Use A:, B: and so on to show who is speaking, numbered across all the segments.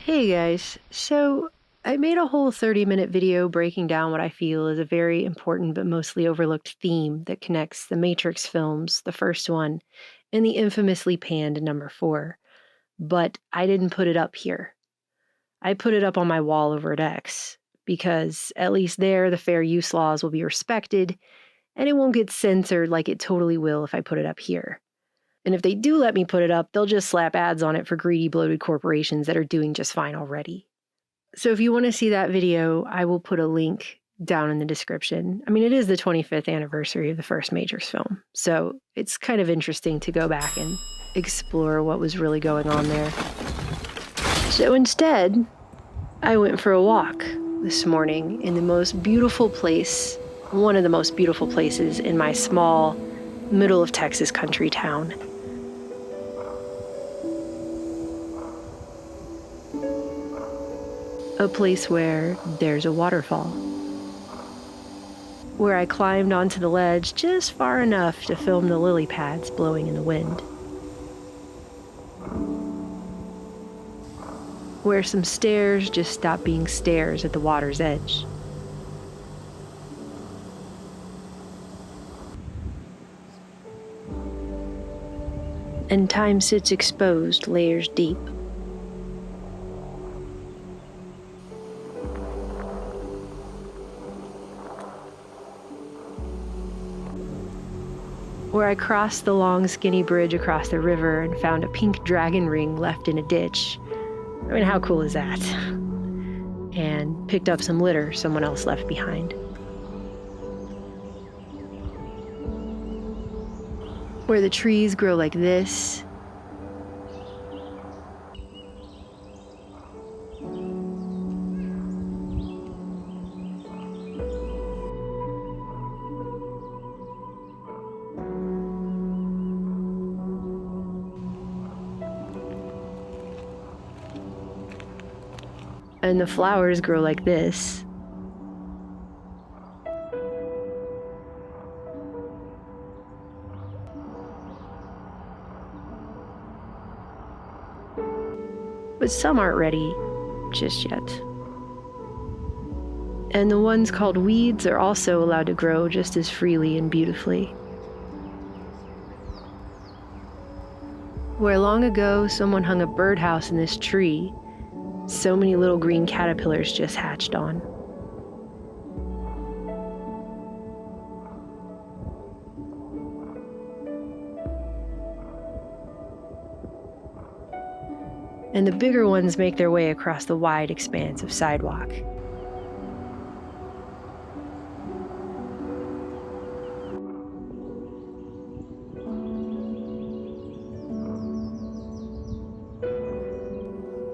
A: Hey guys, so I made a whole 30-minute video breaking down what I feel is a very important but mostly overlooked theme that connects the Matrix films, the first one, and the infamously panned number 4. But I didn't put it up here. I put it up on my wall over at X, because at least there the fair use laws will be respected, and it won't get censored like it totally will if I put it up here. And if they do let me put it up, they'll just slap ads on it for greedy, bloated corporations that are doing just fine already. So if you want to see that video, I will put a link down in the description. I mean, it is the 25th anniversary of the first Matrix film, so it's kind of interesting to go back and explore what was really going on there. So instead, I went for a walk this morning in the most beautiful place, one of the most beautiful places in my small, middle of Texas country town. A place where there's a waterfall, where I climbed onto the ledge just far enough to film the lily pads blowing in the wind, where some stairs just stop being stairs at the water's edge. And time sits exposed layers deep. Where I crossed the long, skinny bridge across the river and found a pink dragon ring left in a ditch. I mean, how cool is that? And picked up some litter someone else left behind. Where the trees grow like this. And the flowers grow like this. But some aren't ready just yet. And the ones called weeds are also allowed to grow just as freely and beautifully. Where long ago someone hung a birdhouse in this tree, so many little green caterpillars just hatched on. And the bigger ones make their way across the wide expanse of sidewalk.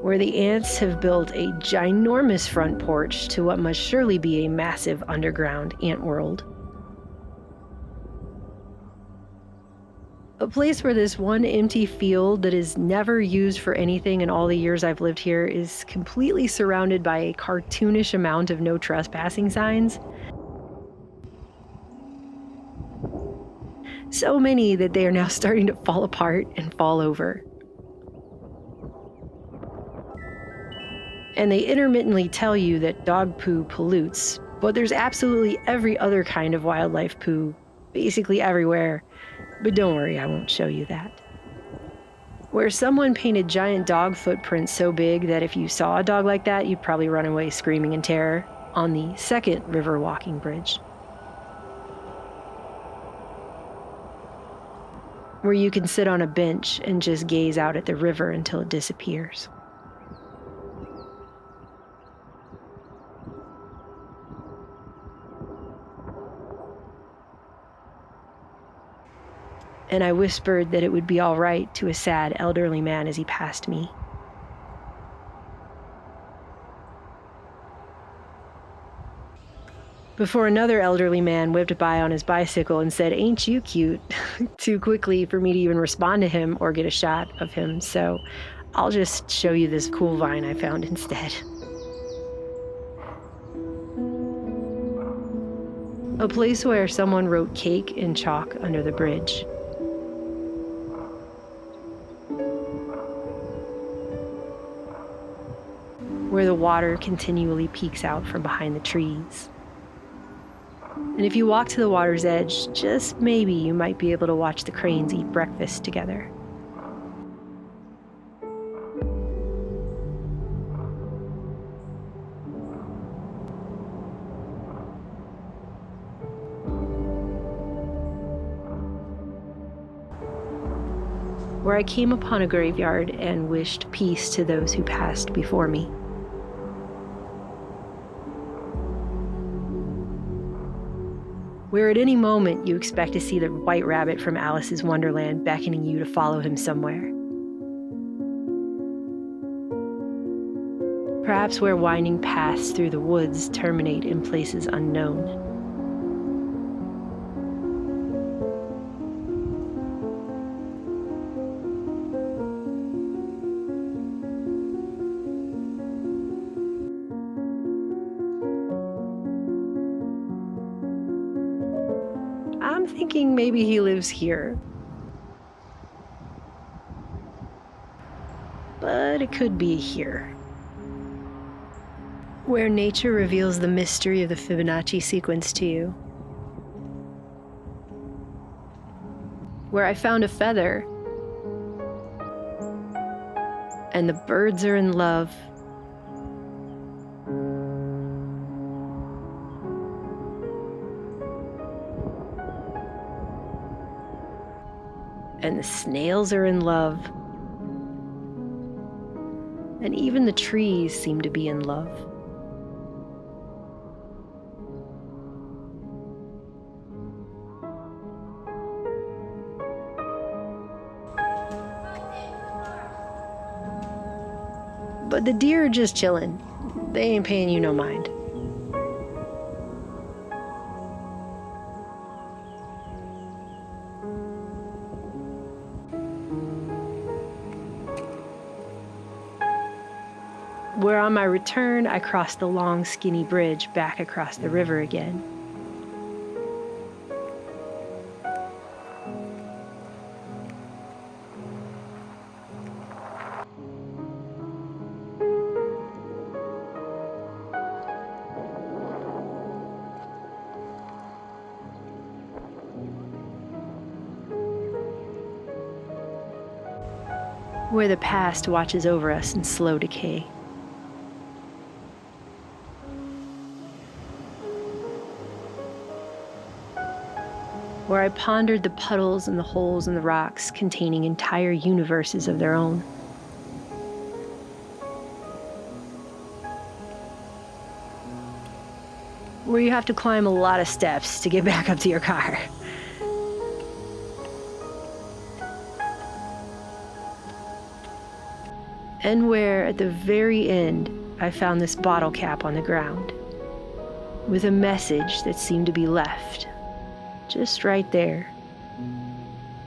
A: Where the ants have built a ginormous front porch to what must surely be a massive underground ant world. A place where this one empty field that is never used for anything in all the years I've lived here is completely surrounded by a cartoonish amount of no trespassing signs. So many that they are now starting to fall apart and fall over. And they intermittently tell you that dog poo pollutes, but there's absolutely every other kind of wildlife poo, basically everywhere. But don't worry, I won't show you that. Where someone painted giant dog footprints so big that if you saw a dog like that, you'd probably run away screaming in terror on the second river walking bridge. Where you can sit on a bench and just gaze out at the river until it disappears. And I whispered that it would be all right to a sad elderly man as he passed me. Before another elderly man whipped by on his bicycle and said, "Ain't you cute?" too quickly for me to even respond to him or get a shot of him, so I'll just show you this cool vine I found instead. A place where someone wrote cake in chalk under the bridge. where the water continually peeks out from behind the trees. And if you walk to the water's edge, just maybe you might be able to watch the cranes eat breakfast together. Where I came upon a graveyard and wished peace to those who passed before me. Where at any moment you expect to see the white rabbit from Alice's Wonderland beckoning you to follow him somewhere. Perhaps where winding paths through the woods terminate in places unknown. I'm thinking maybe he lives here. But it could be here. Where nature reveals the mystery of the Fibonacci sequence to you. Where I found a feather, and the birds are in love. And the snails are in love. And even the trees seem to be in love. But the deer are just chilling. They ain't paying you no mind. Where on my return, I crossed the long, skinny bridge back across the river again. Where the past watches over us in slow decay. Where I pondered the puddles and the holes in the rocks containing entire universes of their own. Where you have to climb a lot of steps to get back up to your car. And where, at the very end, I found this bottle cap on the ground, with a message that seemed to be left, just right there,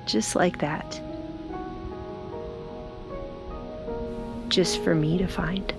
A: just like that, just for me to find.